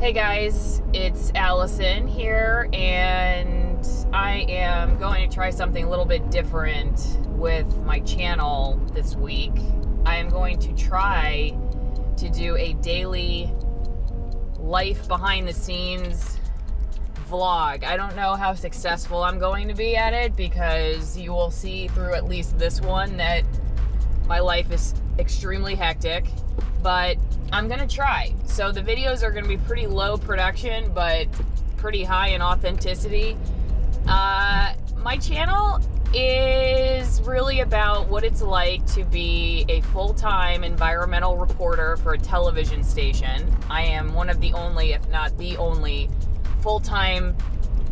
Hey guys, it's Allison here, and I am going to try something a little bit different with my channel this week. I am going to try to do a daily life behind the scenes vlog. I don't know how successful I'm going to be at it, because you will see through at least this one that my life is extremely hectic, but I'm gonna try. So the videos are gonna be pretty low production, but pretty high in authenticity. My channel is really about what it's like to be a full-time environmental reporter for a television station. I am one of the only, if not the only, full-time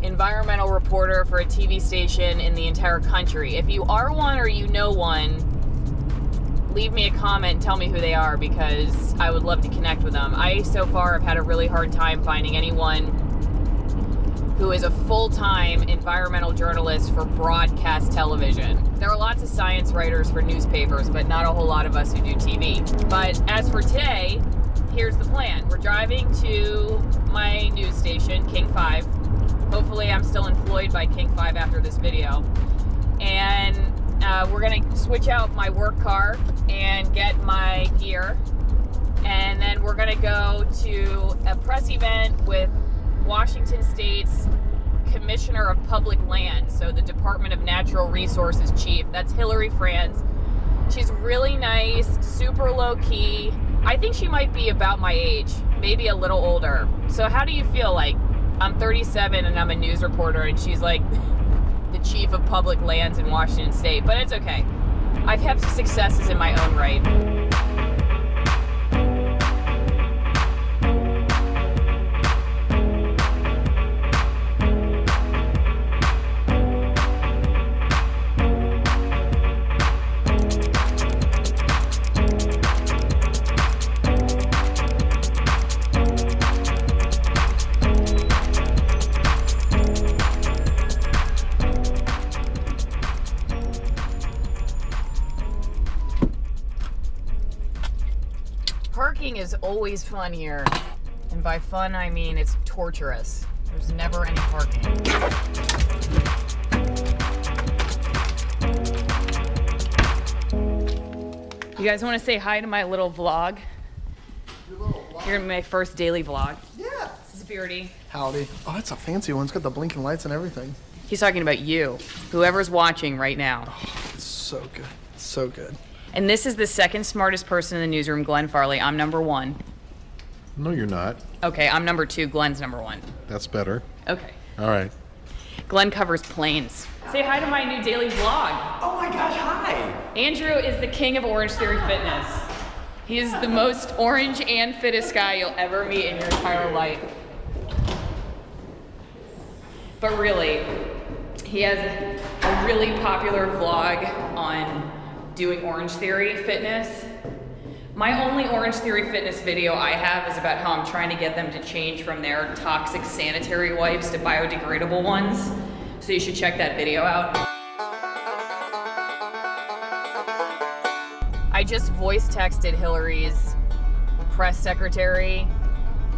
environmental reporter for a TV station in the entire country. If you are one or you know one, leave me a comment and tell me who they are, because I would love to connect with them. I, so far, have had a really hard time finding anyone who is a full-time environmental journalist for broadcast television. There are lots of science writers for newspapers, but not a whole lot of us who do TV. But as for today, here's the plan. We're driving to my news station, King 5. Hopefully I'm still employed by King 5 after this video. And we're gonna switch out my work car and get my gear, and then we're gonna go to a press event with Washington State's Commissioner of Public Lands, so the Department of Natural Resources chief. That's Hillary Franz. She's really nice, super low-key. I think she might be about my age, maybe a little older. So how do you feel? Like, I'm 37 and I'm a news reporter, and she's like the chief of public lands in Washington State, but it's okay. I've had successes in my own right. Parking is always fun here, and by fun I mean it's torturous. There's never any parking. You guys want to say hi to my little vlog? You're in my first daily vlog. Yeah. This is Beardy. Howdy. Oh, that's a fancy one. It's got the blinking lights and everything. He's talking about you, whoever's watching right now. Oh, it's so good. So good. And this is the second smartest person in the newsroom, Glenn Farley. I'm number one. No, you're not. Okay, I'm number two. Glenn's number one. That's better. Okay. All right. Glenn covers planes. Say hi to my new daily vlog. Oh my gosh, hi! Andrew is the king of Orange Theory Fitness. He is the most orange and fittest guy you'll ever meet in your entire life. But really, he has a really popular vlog on doing Orange Theory Fitness. My only Orange Theory Fitness video I have is about how I'm trying to get them to change from their toxic sanitary wipes to biodegradable ones. So you should check that video out. I just voice texted Hillary's press secretary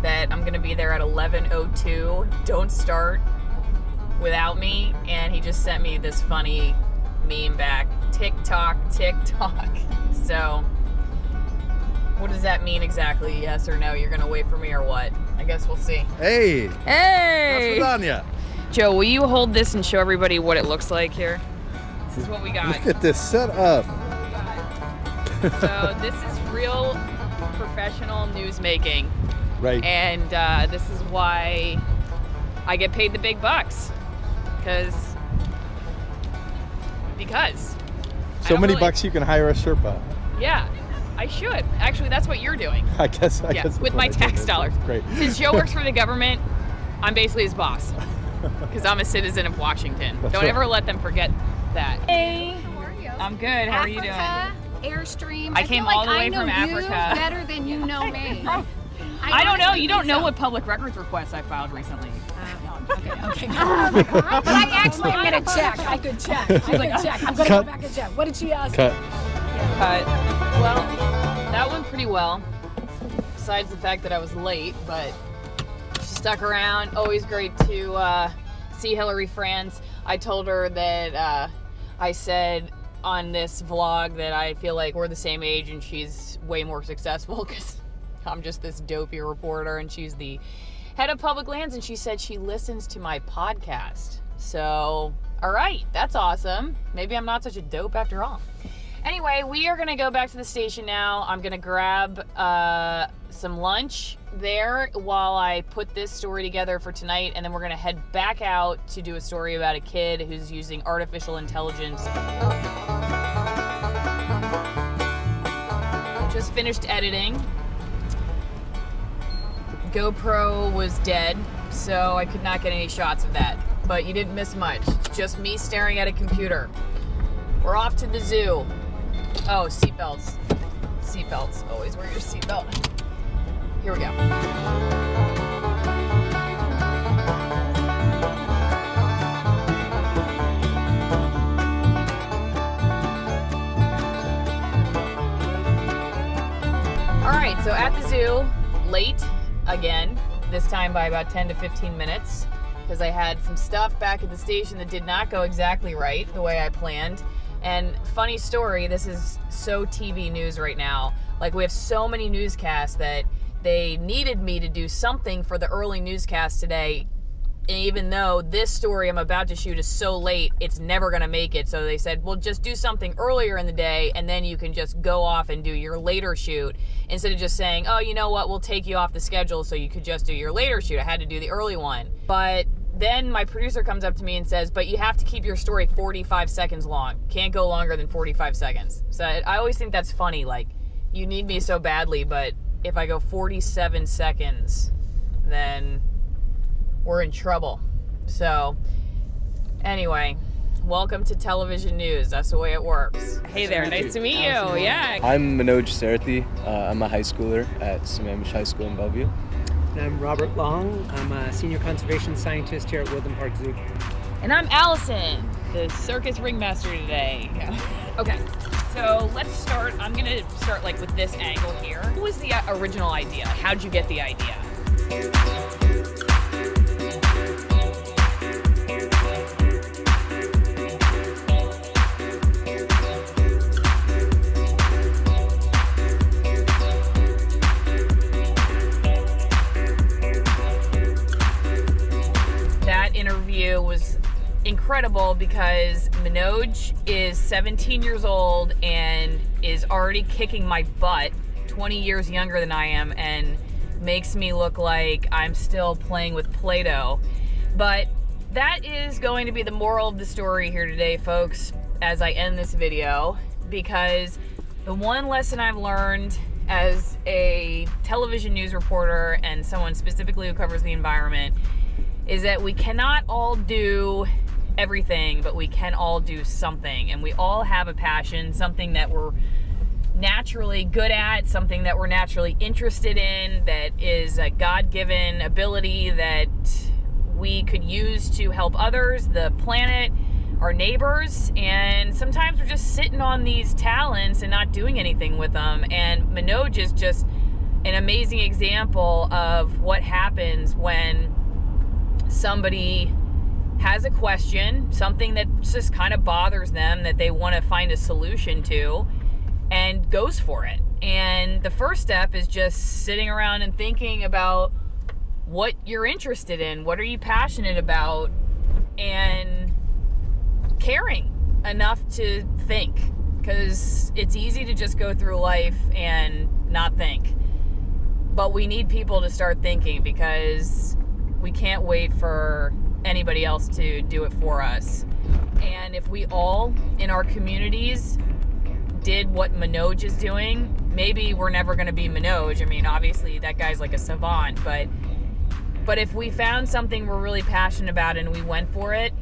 that I'm gonna be there at 11:02. Don't start without me. And he just sent me this funny meme back. TikTok, TikTok. So, what does that mean exactly? Yes or no? You're gonna wait for me or what? I guess we'll see. Hey! Hey! Lasagna! Joe, will you hold this and show everybody what it looks like here? This is what we got. Look at this setup. So this is real professional news making. Right. And this is why I get paid the big bucks. Because. So many bucks you can hire a Sherpa. Yeah, I should. Actually, that's what you're doing. I guess. Yeah, that's with what my I did. tax dollars. Great. Since Joe works for the government, I'm basically his boss. Because I'm a citizen of Washington. That's Don't right. ever let them forget that. Hey. How are you? I'm good. How are you doing? Airstream. I came feel all the like way I know from Africa. You better than you know me. I don't know. You don't know what public records requests I filed recently. Okay. But I actually am gonna check. I could check. I'm gonna go back and check. What did she ask? Cut. Cut. Well, that went pretty well. Besides the fact that I was late, but stuck around. Always great to see Hillary France. I told her that I said on this vlog that I feel like we're the same age and she's way more successful because I'm just this dopey reporter and she's the head of public lands, and she said she listens to my podcast. So, all right, that's awesome. Maybe I'm not such a dope after all. Anyway, we are going to go back to the station now. I'm going to grab some lunch there while I put this story together for tonight, and then we're going to head back out to do a story about a kid who's using artificial intelligence. Just finished editing. GoPro was dead, so I could not get any shots of that. But you didn't miss much. Just me staring at a computer. We're off to the zoo. Oh, seatbelts. Seatbelts. Always wear your seatbelt. Here we go. All right, so at the zoo, late again, this time by about 10 to 15 minutes, because I had some stuff back at the station that did not go exactly right the way I planned. And funny story, this is so TV news right now. Like, we have so many newscasts that they needed me to do something for the early newscast today. And even though this story I'm about to shoot is so late, it's never going to make it. So they said, well, just do something earlier in the day, and then you can just go off and do your later shoot. Instead of just saying, oh, you know what, we'll take you off the schedule so you could just do your later shoot. I had to do the early one. But then my producer comes up to me and says, but you have to keep your story 45 seconds long. Can't go longer than 45 seconds. So I always think that's funny. Like, you need me so badly, but if I go 47 seconds, then we're in trouble. So anyway, welcome to television news. That's the way it works. Hey there, nice to meet you. Yeah. I'm Manoj Sarathi. I'm a high schooler at Sammamish High School in Bellevue. And I'm Robert Long. I'm a senior conservation scientist here at Woodland Park Zoo. And I'm Allison, the circus ringmaster today. Okay, so let's start. I'm gonna start like with this angle here. What was the original idea? How'd you get the idea? Interview was incredible because Manoj is 17 years old and is already kicking my butt, 20 years younger than I am, and makes me look like I'm still playing with Play-Doh. But that is going to be the moral of the story here today, folks, as I end this video, because the one lesson I've learned as a television news reporter and someone specifically who covers the environment is that we cannot all do everything, but we can all do something. And we all have a passion, something that we're naturally good at, something that we're naturally interested in, that is a God-given ability that we could use to help others, the planet, our neighbors. And sometimes we're just sitting on these talents and not doing anything with them. And Manoj is just an amazing example of what happens when somebody has a question, something that just kind of bothers them that they want to find a solution to, and goes for it. And the first step is just sitting around and thinking about what you're interested in, what are you passionate about, and caring enough to think, because it's easy to just go through life and not think. But we need people to start thinking, because we can't wait for anybody else to do it for us. And if we all in our communities did what Manoj is doing, maybe we're never going to be Manoj. I mean, obviously that guy's like a savant, but if we found something we're really passionate about and we went for it,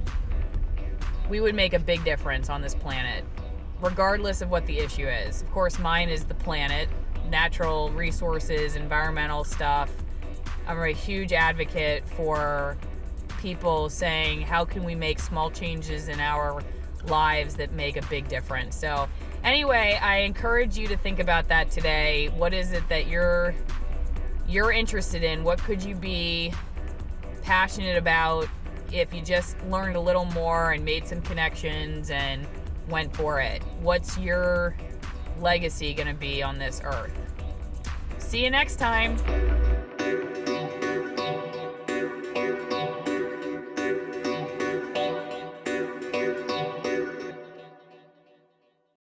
we would make a big difference on this planet, regardless of what the issue is. Of course, mine is the planet, natural resources, environmental stuff. I'm a huge advocate for people saying, how can we make small changes in our lives that make a big difference? So anyway, I encourage you to think about that today. What is it that you're interested in? What could you be passionate about if you just learned a little more and made some connections and went for it? What's your legacy going to be on this earth? See you next time.